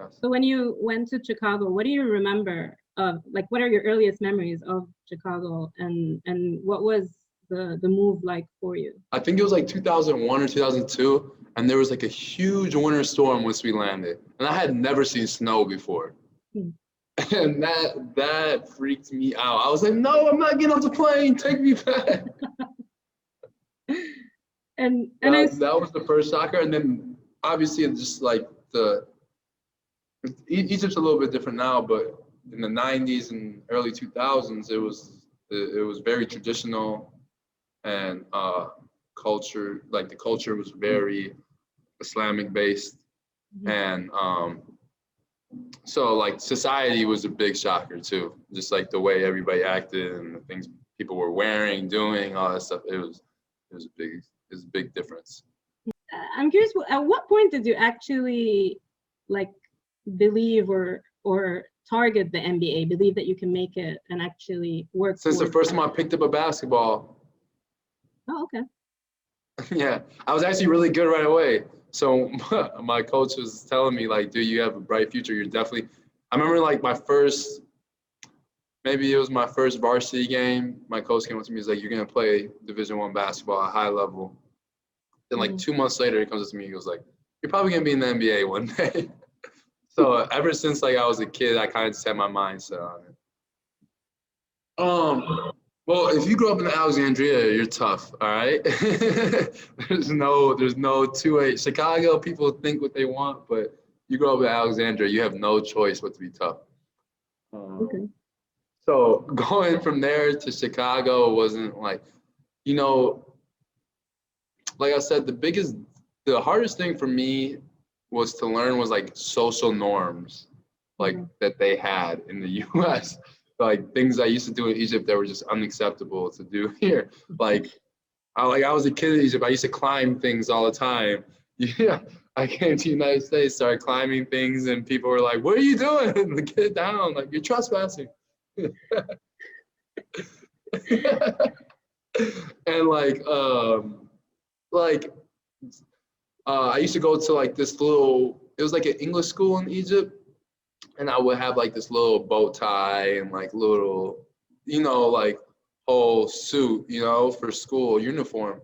Yes. So when you went to Chicago, what do you remember of, like, what are your earliest memories of Chicago, and what was the move like for you? I think it was like 2001 or 2002, and there was like a huge winter storm once we landed, and I had never seen snow before. Hmm. And that freaked me out. I was like, no, I'm not getting off the plane. Take me back. That was the first shocker. And then obviously it's just like Egypt's a little bit different now, but in the 90s and early 2000s, it was very traditional, and culture, like the culture was very Islamic based. Mm-hmm. And so like society was a big shocker too, just like the way everybody acted and the things people were wearing, doing, all that stuff. It was a big difference. I'm curious, at what point did you actually like believe or target the NBA, believe that you can make it and actually work? Since the first time I picked up a basketball. Oh, okay. Yeah, I was actually really good right away. So my coach was telling me like, dude, you have a bright future. You're definitely, I remember like maybe it was my first varsity game. My coach came up to me, he's like, you're going to play Division I basketball at a high level. Then like 2 months later, he comes up to me, he goes like, you're probably going to be in the NBA one day. So ever since like I was a kid, I kind of just had my mindset on it. Well, if you grew up in Alexandria, you're tough, all right? there's no two-way. Chicago, people think what they want, but you grow up in Alexandria, you have no choice but to be tough. Okay. So going from there to Chicago wasn't like, like I said, the hardest thing for me was to learn was like social norms, like that they had in the U.S. Like things I used to do in Egypt that were just unacceptable to do here. Like I was a kid in Egypt. I used to climb things all the time. Yeah, I came to the United States, started climbing things, and people were like, "What are you doing? Like, get down! Like you're trespassing." And I used to go to like this little. It was like an English school in Egypt. And I would have like this little bow tie and like little, like whole suit, for school uniform.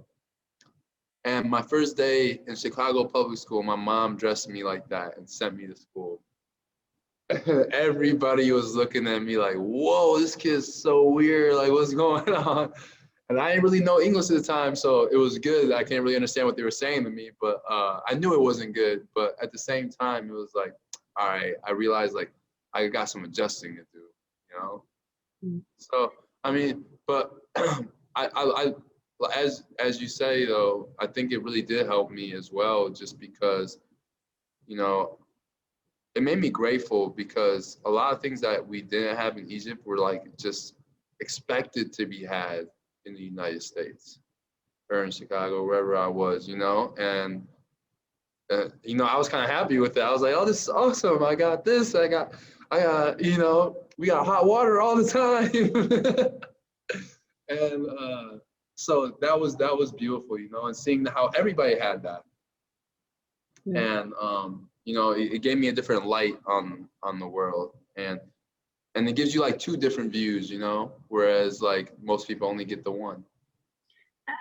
And my first day in Chicago public school, my mom dressed me like that and sent me to school. Everybody was looking at me like, whoa, this kid's so weird. Like, what's going on? And I didn't really know English at the time, so it was good. I can't really understand what they were saying to me, but I knew it wasn't good. But at the same time, it was like, all right, I realized like I got some adjusting to do, So, I mean, but as you say though, I think it really did help me as well, just because, it made me grateful because a lot of things that we didn't have in Egypt were like just expected to be had in the United States or in Chicago, wherever I was, and I was kind of happy with it. I was like, oh, this is awesome. I got this. I got, we got hot water all the time. And so that was beautiful, and seeing how everybody had that. And, it gave me a different light on the world. And it gives you like two different views, whereas like most people only get the one.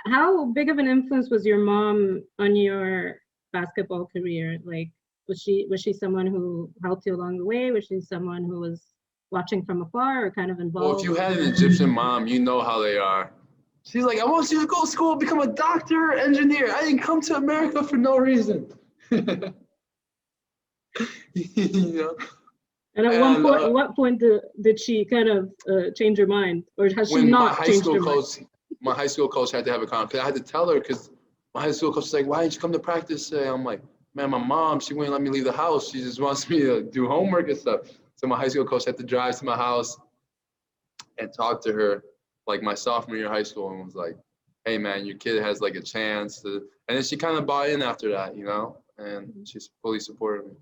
How big of an influence was your mom on your basketball career? Like, was she someone who helped you along the way? Was she someone who was watching from afar or kind of involved? Well, if you had an Egyptian mom, you know how they are. She's like, I want you to go to school, become a doctor, engineer. I didn't come to America for no reason. And at what point did she kind of change her mind, or has she not changed her mind? My high school coach had to have a conversation. I had to tell her because my high school coach was like, why didn't you come to practice today? I'm like, man, my mom, she wouldn't let me leave the house. She just wants me to do homework and stuff. So my high school coach had to drive to my house and talk to her like my sophomore year of high school and was like, hey, man, your kid has like a chance to. And then she kind of bought in after that, and she's fully supported me.